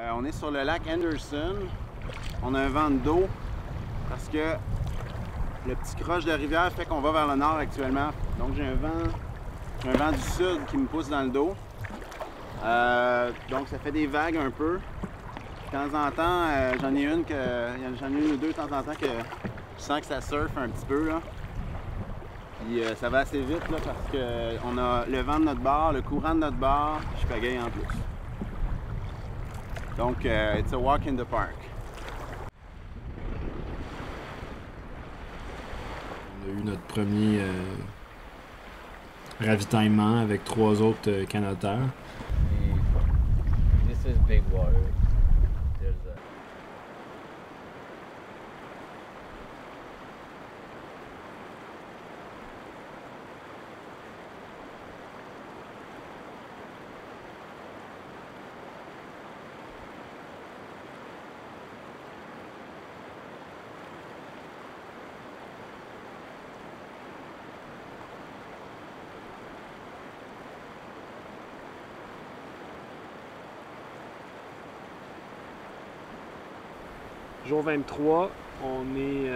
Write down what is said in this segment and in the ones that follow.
On est sur le lac Anderson. On a un vent d'eau parce que le petit croche de rivière fait qu'on va vers le nord actuellement. Donc j'ai un vent du sud qui me pousse dans le dos. Donc ça fait des vagues un peu. De temps en temps, j'en ai une ou deux de temps en temps que je sens que ça surfe un petit peu là. Puis ça va assez vite là, parce qu'on a le vent de notre bord, le courant de notre bord, je pagaille en plus. Donc, it's a walk in the park. On a eu notre premier ravitaillement avec 3 autres canoteurs. This is big water. There's a... Jour 23, on est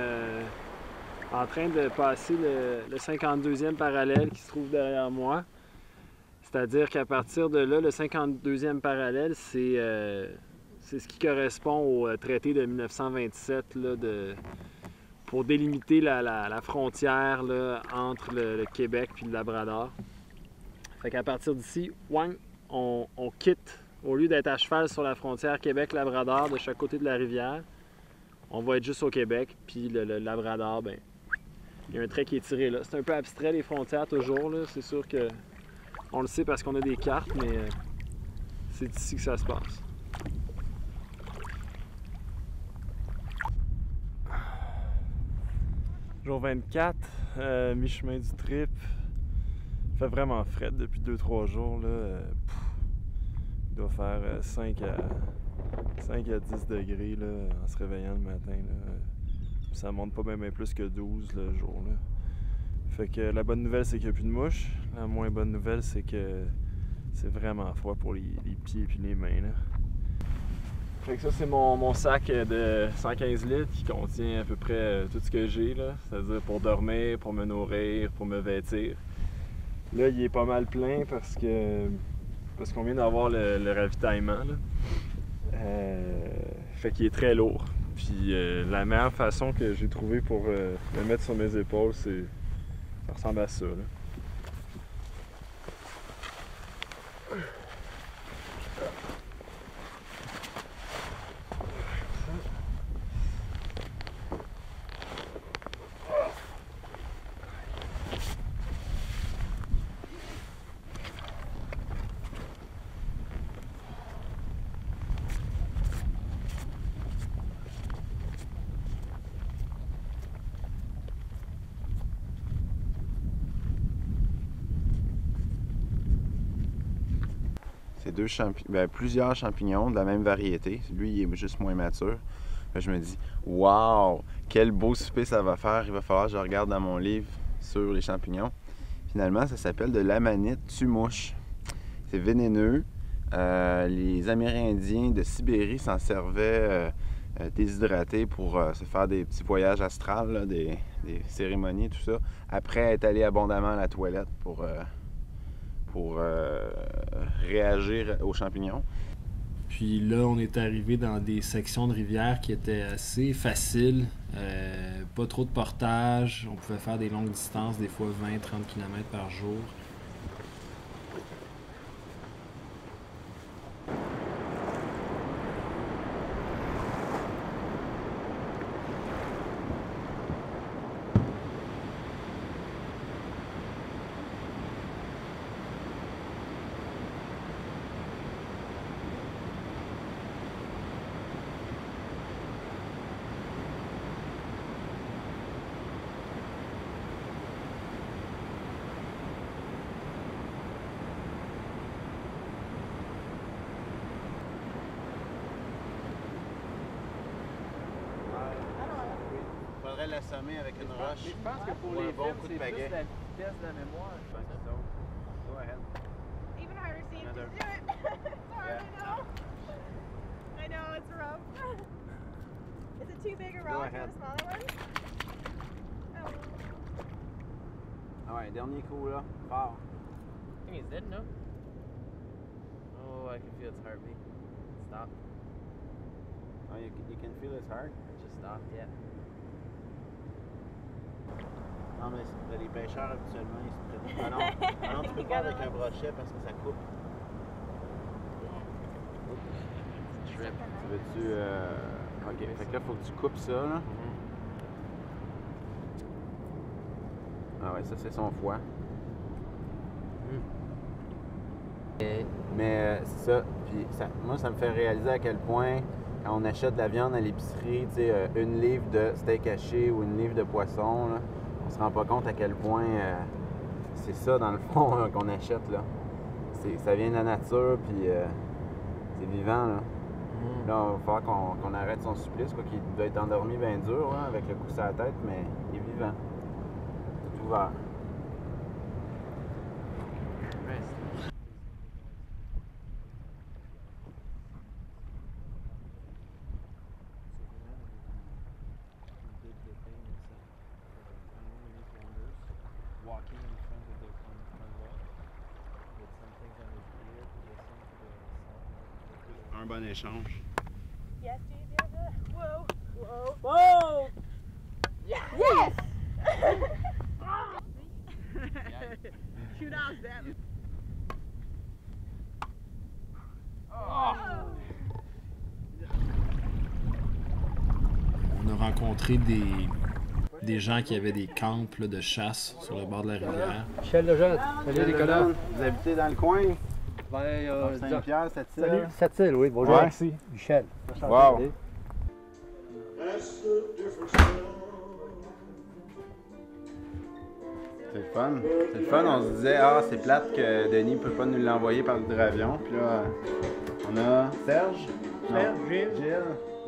en train de passer le 52e parallèle qui se trouve derrière moi. C'est-à-dire qu'à partir de là, le 52e parallèle, c'est ce qui correspond au traité de 1927 là, pour délimiter la frontière là, entre le Québec et le Labrador. Fait qu'à partir d'ici, on quitte, au lieu d'être à cheval sur la frontière Québec-Labrador de chaque côté de la rivière, on va être juste au Québec, puis le Labrador, ben, il y a un trait qui est tiré là. C'est un peu abstrait les frontières toujours, là. C'est sûr que on le sait parce qu'on a des cartes, mais c'est ici que ça se passe. Jour 24, mi-chemin du trip. Il fait vraiment frais depuis 2-3 jours, là. Il doit faire 5 à 10 degrés là, en se réveillant le matin. Là. Ça monte pas même plus que 12 le jour. Là. Fait que la bonne nouvelle, c'est qu'il n'y a plus de mouches. La moins bonne nouvelle, c'est que c'est vraiment froid pour les pieds et les mains. Là. Fait que ça, c'est mon sac de 115 litres qui contient à peu près tout ce que j'ai. C'est-à-dire pour dormir, pour me nourrir, pour me vêtir. Là, il est pas mal plein parce qu'on vient d'avoir le ravitaillement. Là. Fait qu'il est très lourd. Puis la meilleure façon que j'ai trouvé pour le mettre sur mes épaules, ça ressemble à ça. Là. C'est plusieurs champignons de la même variété. Lui, il est juste moins mature. Je me dis, waouh, quel beau souper ça va faire. Il va falloir que je regarde dans mon livre sur les champignons. Finalement, ça s'appelle de l'amanite tue-mouche. C'est vénéneux. Les Amérindiens de Sibérie s'en servaient déshydratés pour se faire des petits voyages astrales, là, des cérémonies, tout ça. Après être allé abondamment à la toilette pour réagir aux champignons. Puis là, on est arrivé dans des sections de rivière qui étaient assez faciles. Pas trop de portage. On pouvait faire des longues distances, des fois 20-30 km par jour. L'assommer avec une roche. Je pense que pour les films, c'est plus la vitesse de la mémoire. Je pense que c'est ça. Go ahead. Even harder seems to Another. do it. It's hard, Yeah. you know? I too big a Go rock for ahead. the smaller one? Oh. Ah ouais, dernier coup là, fort. I think he's dead, no? Oh, I can feel its heartbeat. Stop. Oh, you can feel his heart. It just stopped, yeah. Non, mais les pêcheurs habituellement, ils se prennent. Ah non, ah non, tu peux pas avec un brochet parce que ça coupe. Shrimp. Tu veux-tu. Ok, fait que là, faut que tu coupes ça là. Ah ouais, ça c'est son foie. Mais c'est ça. Puis moi, ça me fait réaliser à quel point, quand on achète de la viande à l'épicerie, tu sais, une livre de steak haché ou une livre de poisson, là, on se rend pas compte à quel point c'est ça, dans le fond, là, qu'on achète. Là. Ça vient de la nature, puis c'est vivant. Là, là il va falloir qu'on arrête son supplice, quoi, qu'il doit être endormi bien dur, là, avec le coup sur la tête, mais il est vivant. C'est ouvert. Walking in front of the wall with some things on his ear to listen to the sound. Un bon échange. Yes, do you be able to? Whoa. Whoa. Whoa! Yes! Shoot out them. On a rencontré des gens qui avaient des camps là, de chasse sur le bord de la rivière. Michel Lejeune. Salut Nicolas. Vous habitez dans le coin? Ben, Saint-Pierre, cette île? salut. Cette-île, oui. Bonjour. Ouais. Merci. Michel. Wow. C'est le fun. C'est le fun. On se disait, ah, c'est plate que Denis ne peut pas nous l'envoyer par l'hydravion. Puis là, on a Serge,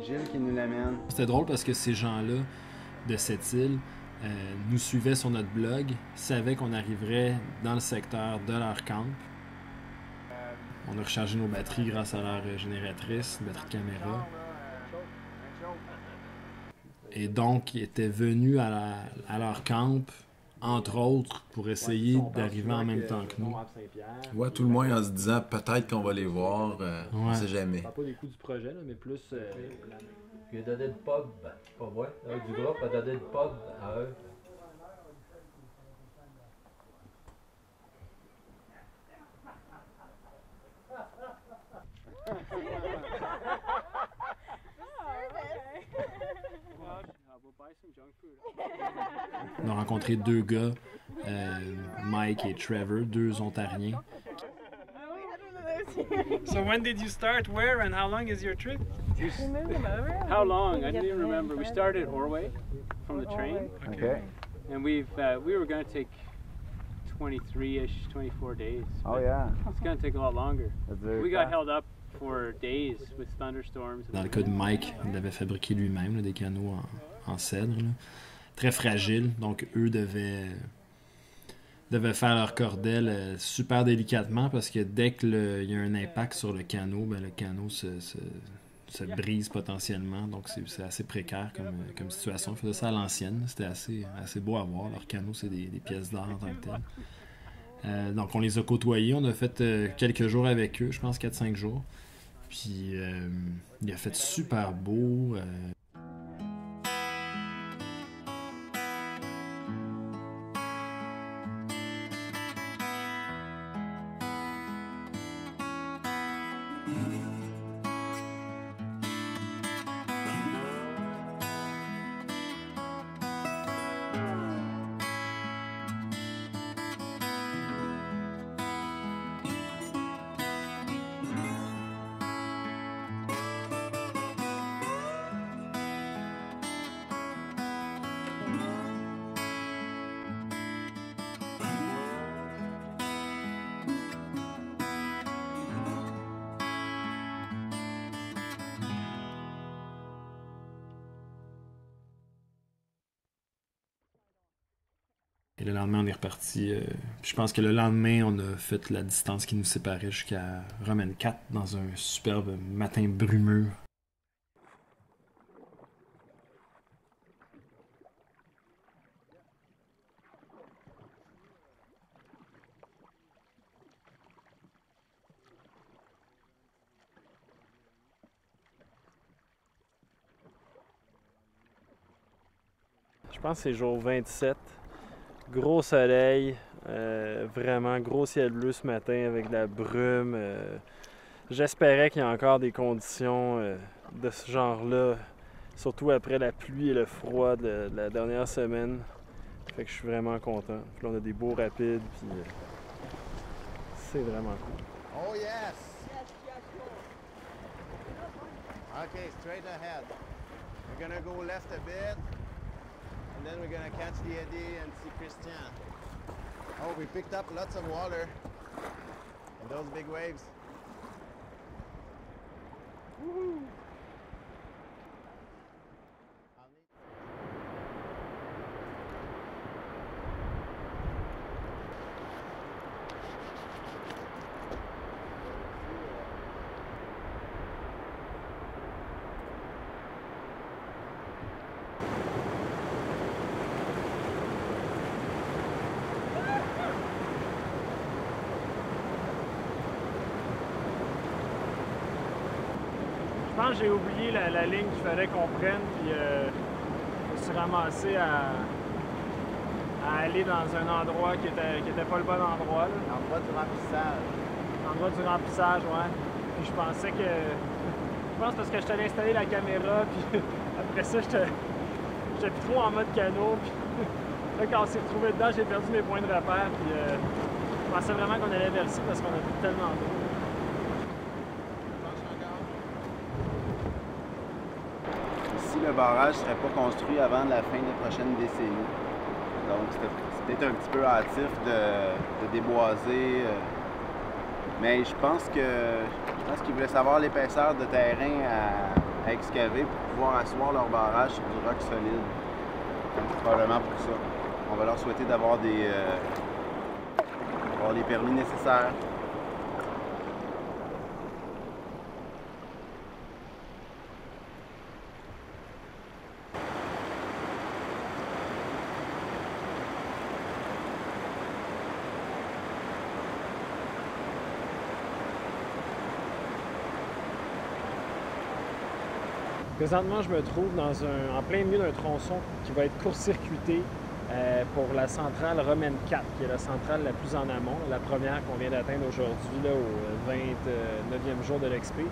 Gilles qui nous l'amène. C'était drôle parce que ces gens-là de cette île nous suivaient sur notre blog, savaient qu'on arriverait dans le secteur de leur camp. On a rechargé nos batteries grâce à leur génératrice, une batterie de caméra. Et donc, ils étaient venus à leur camp, entre autres, pour essayer d'arriver en même temps que nous. Ouais, tout le monde en se disant peut-être qu'on va les voir, on Ouais. sait jamais. Pas des coups du projet, là, mais plus. Il a donné le pub, pas moi, du groupe a donné le pub à eux. On a rencontré deux gars, Mike et Trevor, deux Ontariens. So when did you start? Where and how long is your trip? We moved them over. How long? I didn't even remember. We started at Orway from the train, OK. and we were going to take 23-ish, 24 days. Oh, yeah. It's going to take a lot longer. Ça dure We got quand? held up for days with thunderstorms. Dans le cas de Mike, il avait fabriqué lui-même là, des canots en cèdre, là. Très fragiles, donc eux devaient faire leur cordelle super délicatement parce que dès qu'il y a un impact sur le canot, ben, le canot se brise potentiellement, donc c'est assez précaire comme situation. Ils faisaient ça à l'ancienne, c'était assez beau à voir. Leur canot, c'est des pièces d'art en tant que telles. Donc on les a côtoyés, on a fait quelques jours avec eux, je pense 4-5 jours. Puis il a fait super beau. Et le lendemain, on est reparti. Je pense que le lendemain, on a fait la distance qui nous séparait jusqu'à Romaine 4 dans un superbe matin brumeux. Je pense que c'est jour 27. Gros soleil, vraiment gros ciel bleu ce matin avec de la brume. J'espérais qu'il y ait encore des conditions de ce genre-là, surtout après la pluie et le froid de la dernière semaine. Fait que je suis vraiment content. Puis là, on a des beaux rapides, puis c'est vraiment cool. Oh yes! Okay, straight ahead. We're gonna go left a bit, and then we're gonna catch the eddy and see Christian. Oh, we picked up lots of water and those big waves. Woohoo! Je pense que j'ai oublié la ligne qu'il fallait qu'on prenne, puis je me suis ramassé à aller dans un endroit qui était pas le bon endroit. L'endroit du remplissage. L'endroit du remplissage, ouais. Puis je pensais que... Je pense parce que je t'allais installer la caméra, puis après ça, j'étais plus trop en mode canot, puis là, quand on s'est retrouvé dedans, j'ai perdu mes points de repère, puis je pensais vraiment qu'on allait vers ici parce qu'on a vu tellement d'eau. Ici, le barrage ne serait pas construit avant la fin des prochaines décennies. Donc, c'est peut-être un petit peu hâtif de déboiser. Mais je pense qu'ils voulaient savoir l'épaisseur de terrain à excaver pour pouvoir asseoir leur barrage sur du roc solide. Donc, c'est probablement pour ça. On va leur souhaiter d'avoir les permis nécessaires. Présentement, je me trouve en plein milieu d'un tronçon qui va être court-circuité pour la centrale Romaine 4, qui est la centrale la plus en amont, la première qu'on vient d'atteindre aujourd'hui, là, au 29e jour de l'Expé.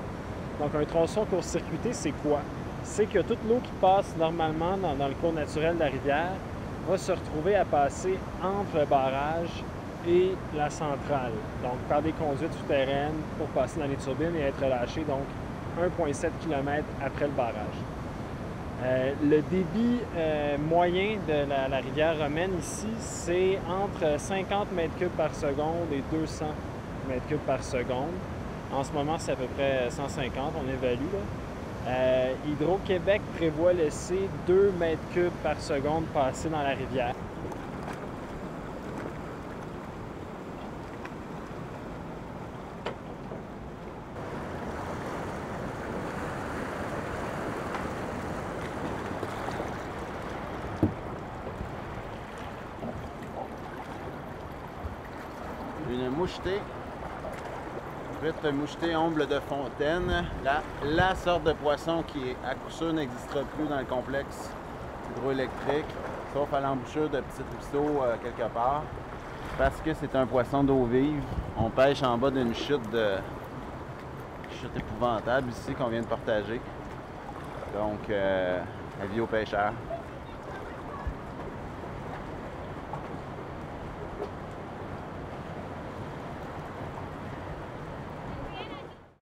Donc, un tronçon court-circuité, c'est quoi? C'est que toute l'eau qui passe normalement dans le cours naturel de la rivière va se retrouver à passer entre le barrage et la centrale, donc par des conduites souterraines pour passer dans les turbines et être relâchée, donc 1,7 km après le barrage. Le débit moyen de la rivière Romaine ici, c'est entre 50 m3 par seconde et 200 m3 par seconde. En ce moment, c'est à peu près 150, on évalue. Hydro-Québec prévoit laisser 2 m3 par seconde passer dans la rivière. Une mouchetée, petite mouchetée omble de fontaine, la sorte de poisson qui à coup sûr n'existera plus dans le complexe hydroélectrique, sauf à l'embouchure de petits ruisseaux quelque part, parce que c'est un poisson d'eau vive. On pêche en bas d'une chute épouvantable ici qu'on vient de partager. Donc, avis aux pêcheurs.